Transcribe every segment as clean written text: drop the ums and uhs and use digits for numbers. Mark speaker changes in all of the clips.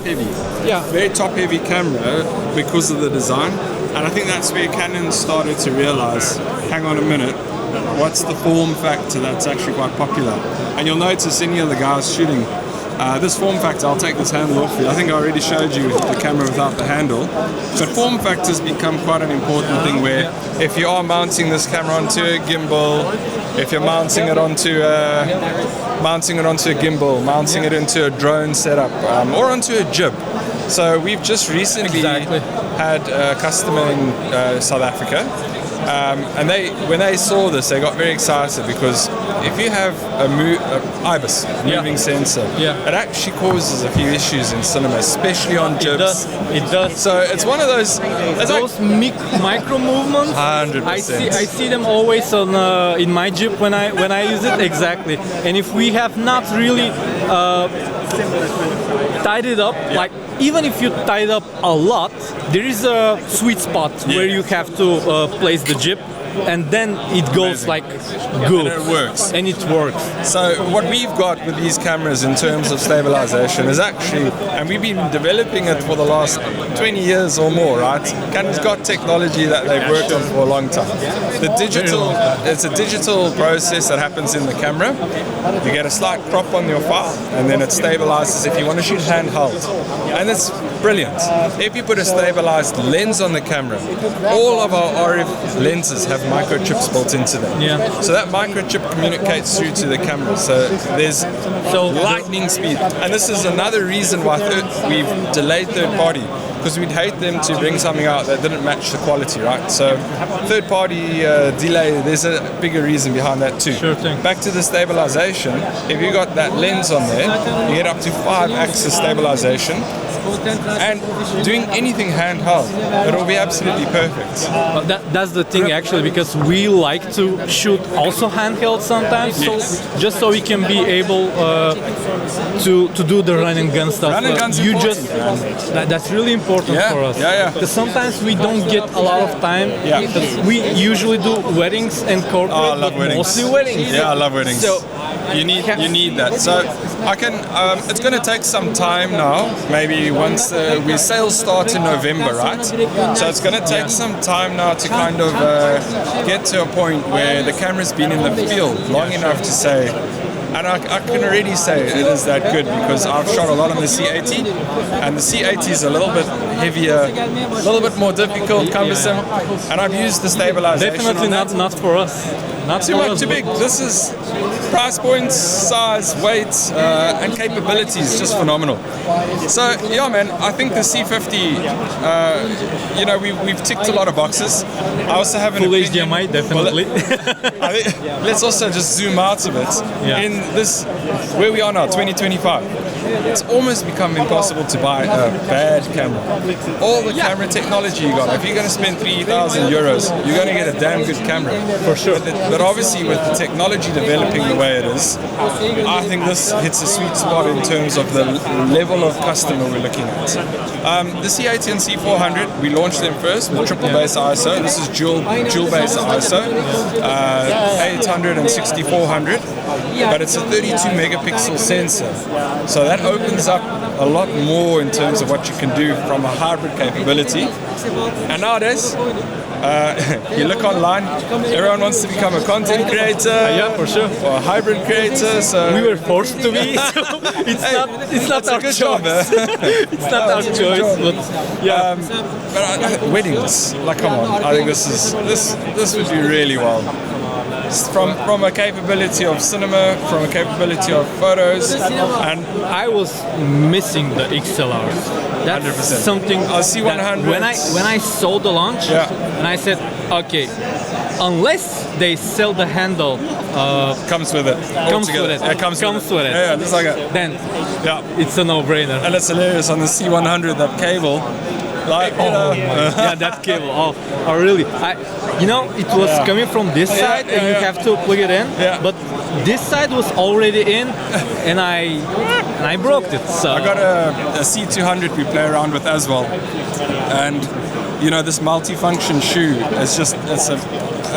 Speaker 1: heavy.
Speaker 2: Yeah.
Speaker 1: Very top heavy camera because of the design. And I think that's where Canon started to realize, hang on a minute, what's the form factor that's actually quite popular? And you'll notice any of the guys shooting, this form factor, I'll take this handle off you. I think I already showed you the camera without the handle. But form factors become quite an important thing where if you are mounting this camera onto a gimbal, if you're mounting it onto a gimbal, mounting it into a drone setup, or onto a jib. So we've just recently had a customer in South Africa, and when they saw this, they got very excited because if you have a IBC, moving sensor, it actually causes a few issues in cinema, especially on jibs.
Speaker 2: It does.
Speaker 1: So it's one of those
Speaker 2: micro movements.
Speaker 1: 100%.
Speaker 2: I see them always on in my jib when I use it. Exactly. And if we have not really tied it up, like even if you tie it up a lot, there is a sweet spot where you have to place the jib, and then it goes like good.
Speaker 1: And it works. So what we've got with these cameras in terms of stabilization is actually, and we've been developing it for the last 20 years or more, right? Canon's got technology that they've worked on for a long time. It's a digital process that happens in the camera. You get a slight crop on your file, and then it stabilizes if you want to shoot handheld. And it's brilliant. If you put a stabilized lens on the camera, all of our RF lenses have microchips built into them.
Speaker 2: Yeah.
Speaker 1: So that microchip communicates through to the camera. So there's lightning speed. And this is another reason why we've delayed third party, because we'd hate them to bring something out that didn't match the quality, right? So third party delay, there's a bigger reason behind that too.
Speaker 2: Sure thing.
Speaker 1: Back to the stabilization, if you got that lens on there, you get up to 5-axis stabilization. And doing anything handheld, it'll be absolutely perfect.
Speaker 2: That's the thing actually, because we like to shoot also handheld sometimes, so just so we can be able to do the run and gun stuff.
Speaker 1: Run and gun's
Speaker 2: that's really important for us. Because sometimes we don't get a lot of time. We usually do weddings and corporate, but mostly weddings.
Speaker 1: Yeah, I love weddings.
Speaker 2: So
Speaker 1: you need that. So I can. It's going to take some time now. Maybe once we sales start in November, right? So it's going to take some time now to kind of get to a point where the camera's been in the field long enough to say. And I can already say it is that good because I've shot a lot on the C80, and the C80 is a little bit heavier, a little bit more difficult, cumbersome, and I've used the stabilization.
Speaker 2: Definitely not for us. Not
Speaker 1: too big. This is price points, size, weight, and capabilities just phenomenal. So yeah, man, I think the C50, we've ticked a lot of boxes. I also have an
Speaker 2: full
Speaker 1: opinion.
Speaker 2: HDMI, definitely.
Speaker 1: Let's also just zoom out of it. In this, where we are now, 2025, it's almost become impossible to buy a bad camera. All the camera technology you got, if you're going to spend 3,000 euros, you're going to get a damn good camera.
Speaker 2: For sure.
Speaker 1: But obviously with the technology developing the way it is, I think this hits a sweet spot in terms of the level of customer we're looking at. The C80 and C400, we launched them first with triple base ISO. This is dual base ISO, 800 and 6400, but it's a 32 megapixel sensor. So that opens up a lot more in terms of what you can do from a hybrid capability. And nowadays, you look online, everyone wants to become a content creator,
Speaker 2: for sure,
Speaker 1: or a hybrid creator. So
Speaker 2: we were forced to be. So it's not our choice. It's not our choice.
Speaker 1: But weddings, like, come on! I think this would be really well. From a capability of cinema, from a capability of photos, and
Speaker 2: I was missing the XLRs. That's 100%. Something.
Speaker 1: C100.
Speaker 2: When I saw the launch, and I said, okay, unless they sell the handle,
Speaker 1: comes with it.
Speaker 2: Comes with it.
Speaker 1: It comes with it. Yeah, just like it.
Speaker 2: Then, it's a no-brainer.
Speaker 1: And it's hilarious on the C100, that cable.
Speaker 2: That cable. Oh, really? It was coming from this side, and you have to plug it in. But this side was already in, and I broke it. So
Speaker 1: I got a C200 we play around with as well, and this multi-function shoe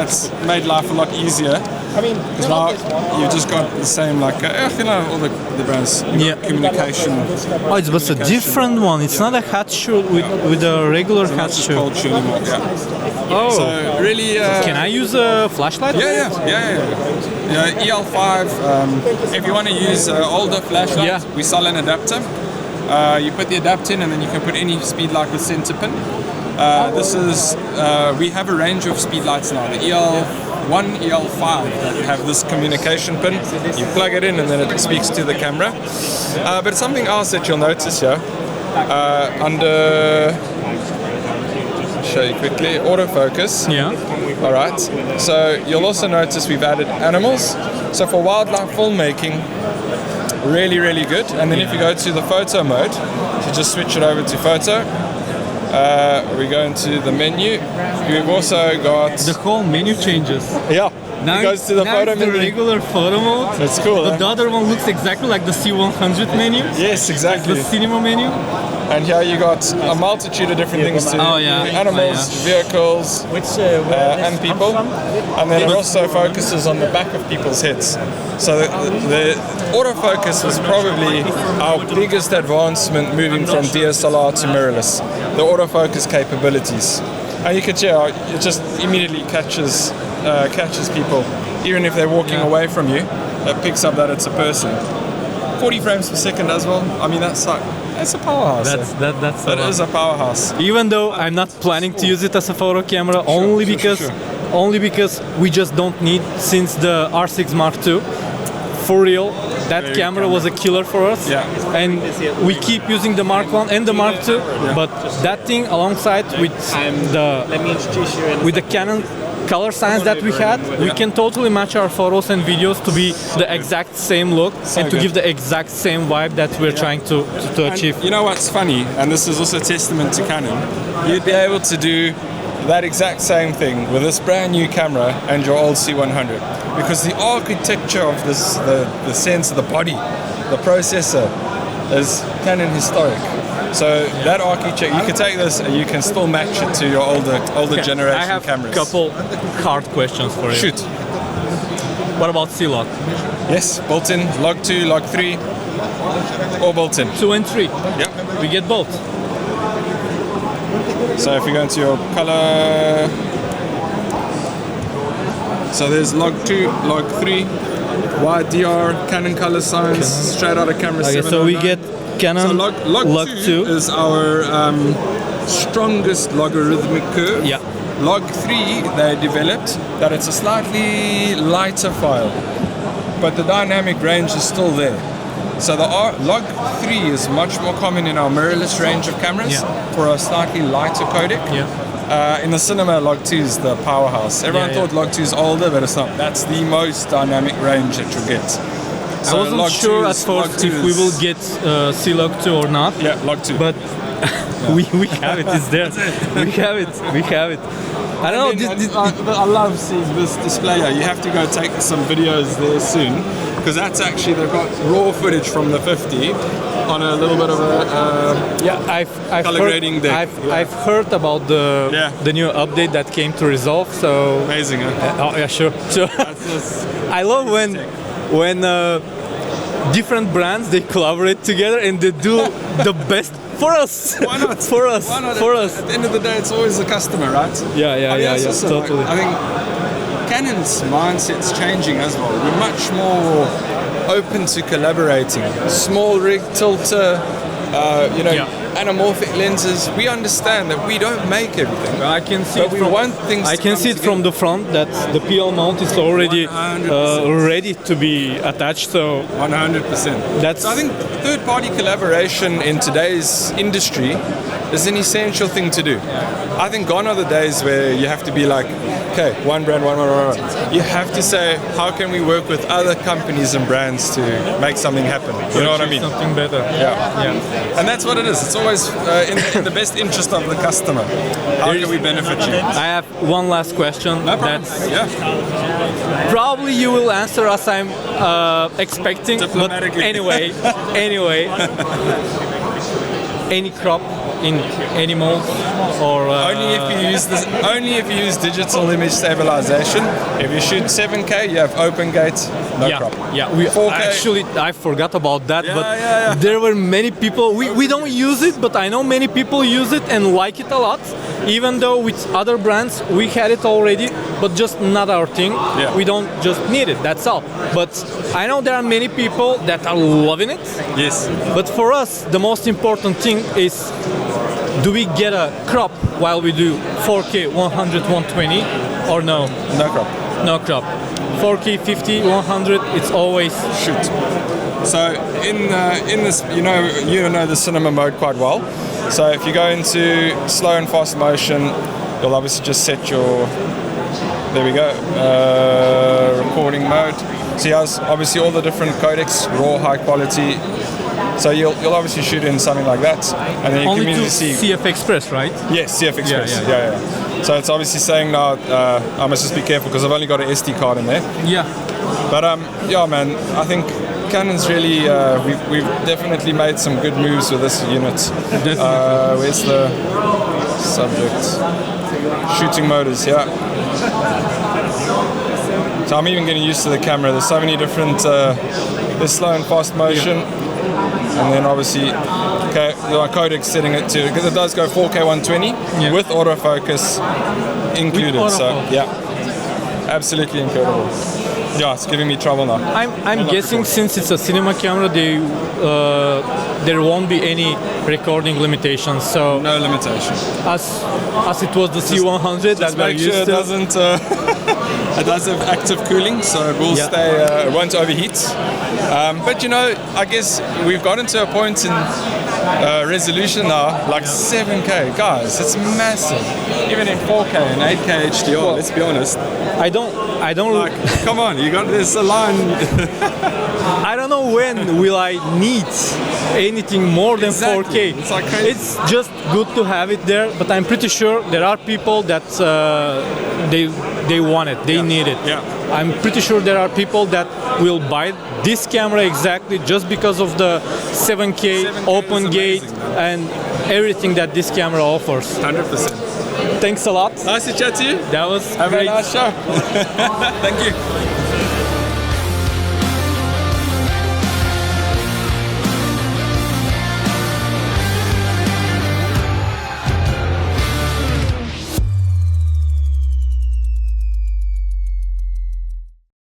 Speaker 1: it's made life a lot easier. Because now you've just got the same, like, you know, all the brands, you got communication.
Speaker 2: Oh, it was a different one. It's not a hat shoe with a regular hat shoe.
Speaker 1: Cold shoe anymore, yeah.
Speaker 2: Oh.
Speaker 1: So really...
Speaker 2: Can I use a flashlight?
Speaker 1: Yeah. EL5, if you want to use older flashlights, we sell an adapter. You put the adapter in and then you can put any speed light with center pin. This is, we have a range of speed lights now. The EL1, EL5 that have this communication pin. You plug it in and then it speaks to the camera. But something else that you'll notice here, under, I'll show you quickly, autofocus.
Speaker 2: Yeah.
Speaker 1: All right. So you'll also notice we've added animals. So for wildlife filmmaking, really, really good. And then if you go to the photo mode, so just switch it over to photo. We go into the menu. We've also got
Speaker 2: the whole menu changes.
Speaker 1: Yeah.
Speaker 2: Now
Speaker 1: it goes to the photo
Speaker 2: it's the
Speaker 1: menu.
Speaker 2: regular photo mode.
Speaker 1: That's cool.
Speaker 2: But the other one looks exactly like the C100 menu.
Speaker 1: Yes, exactly.
Speaker 2: The cinema menu.
Speaker 1: And here you got a multitude of different things to animals, vehicles, and people. And then it also focuses on the back of people's heads. So the autofocus was probably our biggest advancement moving from DSLR to mirrorless. The autofocus capabilities. And you can tell it just immediately catches people, even if they're walking away from you. It picks up that it's a person. 40 frames per second as well. I mean, that's a powerhouse. That is a powerhouse.
Speaker 2: Even though I'm not planning to use it as a photo camera, only because we just don't need, since the R6 Mark II. For real, that camera was a killer for us.
Speaker 1: Yeah.
Speaker 2: And we keep using the Mark I and the Mark II, but that thing alongside with the Canon color science that we had, we can totally match our photos and videos to be the exact same look and to give the exact same vibe that we're trying to achieve.
Speaker 1: You know what's funny, and this is also a testament to Canon, you'd be able to do that exact same thing with this brand new camera and your old C100, because the architecture of this, the sense of the body, the processor, is Canon historic. So that architecture, you can take this and you can still match it to your older generation cameras.
Speaker 2: I have a couple hard questions for you.
Speaker 1: Shoot.
Speaker 2: What about C-Log?
Speaker 1: Yes, built-in, Log 2, Log 3, all built-in.
Speaker 2: 2 and 3?
Speaker 1: Yeah.
Speaker 2: We get both.
Speaker 1: So if you go into your color, so there's Log 2, Log 3, YDR, Canon color science, straight out of camera 709.
Speaker 2: So we get Canon
Speaker 1: so log 2 is our strongest logarithmic curve.
Speaker 2: Yeah.
Speaker 1: Log 3 they developed that it's a slightly lighter file, but the dynamic range is still there. So the Log 3 is much more common in our mirrorless range of cameras for a slightly lighter codec. In the cinema, Log 2 is the powerhouse. Everyone thought Log 2 is older, but it's not. That's the most dynamic range that you'll get.
Speaker 2: So I wasn't sure at first if we will get C-Log 2 or not.
Speaker 1: Yeah, Log 2.
Speaker 2: But we have it, it's there. We have it. I don't know.
Speaker 1: I love seeing this display here. You have to go take some videos there soon, because that's actually, they've got raw footage from the 50 on a little bit of a
Speaker 2: I've
Speaker 1: color grading deck.
Speaker 2: I've heard about the new update that came to Resolve. So
Speaker 1: amazing, huh?
Speaker 2: Oh yeah, sure. I love when different brands, they collaborate together and they do the best for us.
Speaker 1: Why not?
Speaker 2: For us.
Speaker 1: Why not?
Speaker 2: For us.
Speaker 1: At the end of the day, it's always the customer, right?
Speaker 2: Yeah, totally.
Speaker 1: I think Canon's mindset's changing as well. We're much more open to collaborating. Small rig tilter, anamorphic lenses. We understand that we don't make everything.
Speaker 2: I can see
Speaker 1: but we want things.
Speaker 2: I can see it from the front that the PL mount is already ready to be attached. So
Speaker 1: 100%. So I think third-party collaboration in today's industry is an essential thing to do. I think gone are the days where you have to be like, okay, one brand. You have to say, how can we work with other companies and brands to make something happen? You know what I mean?
Speaker 2: Something better.
Speaker 1: Yeah. And that's what it is. It's always in the best interest of the customer. How can we benefit you?
Speaker 2: I have one last question.
Speaker 1: No problem.
Speaker 2: Probably you will answer as I'm expecting. But anyway. any crop in any mode or
Speaker 1: only if you use digital image stabilization. If you shoot 7K, you have open gate, no crop.
Speaker 2: Yeah,
Speaker 1: 4K.
Speaker 2: Actually, I forgot about that,
Speaker 1: Yeah,
Speaker 2: but
Speaker 1: yeah.
Speaker 2: there were many people. We don't use it, but I know many people use it and like it a lot. Even though with other brands we had it already, but just not our thing.
Speaker 1: Yeah.
Speaker 2: We don't just need it. That's all. But I know there are many people that are loving it.
Speaker 1: Yes.
Speaker 2: But for us, the most important thing is, do we get a crop while we do 4K 100 120 or no?
Speaker 1: No crop.
Speaker 2: No crop. 4K 50 100, it's always
Speaker 1: Shoot. So in this, you know the cinema mode quite well. So if you go into slow and fast motion, you'll obviously just set your, there we go, recording mode. So here's obviously all the different codecs, raw, high quality. So you'll obviously shoot in something like that, and then you
Speaker 2: only
Speaker 1: can
Speaker 2: to
Speaker 1: immediately see.
Speaker 2: CF Express, right?
Speaker 1: Yes, CF Express.
Speaker 2: Yeah.
Speaker 1: So it's obviously saying now I must just be careful because I've only got an SD card in there.
Speaker 2: Yeah.
Speaker 1: But yeah, man, I think Canon's really we've definitely made some good moves with this unit.
Speaker 2: Definitely.
Speaker 1: Where's the subject? Shooting motors, yeah. So I'm even getting used to the camera. There's so many different. There's slow and fast motion, and then obviously, okay, my codec setting it to because it does go 4K 120 with autofocus included.
Speaker 2: With
Speaker 1: so
Speaker 2: autofocus.
Speaker 1: yeah, absolutely incredible. Yeah, it's giving me trouble now.
Speaker 2: I'm guessing since it's a cinema camera, there won't be any recording limitations. So
Speaker 1: No limitation.
Speaker 2: as it was the C100 that
Speaker 1: Just
Speaker 2: we're
Speaker 1: make sure
Speaker 2: used
Speaker 1: it
Speaker 2: to.
Speaker 1: doesn't. It does have active cooling, so it will stay. It won't overheat. But I guess we've gotten to a point in resolution now, like 7K, guys. It's massive. Even in 4K and 8K HDR. Let's be honest.
Speaker 2: I don't
Speaker 1: Like, come on, you got this line.
Speaker 2: I don't know when will I need anything more than
Speaker 1: Exactly.
Speaker 2: 4K.
Speaker 1: It's like crazy.
Speaker 2: It's just good to have it there, but I'm pretty sure there are people that they want it, they need it.
Speaker 1: Yeah.
Speaker 2: I'm pretty sure there are people that will buy this camera exactly just because of the 7K
Speaker 1: 7K
Speaker 2: open
Speaker 1: is
Speaker 2: gate
Speaker 1: amazing,
Speaker 2: and everything that this camera offers.
Speaker 1: 100%.
Speaker 2: Thanks a lot.
Speaker 1: Nice to chat to you.
Speaker 2: That was
Speaker 1: Have
Speaker 2: great.
Speaker 1: a nice show. Thank you.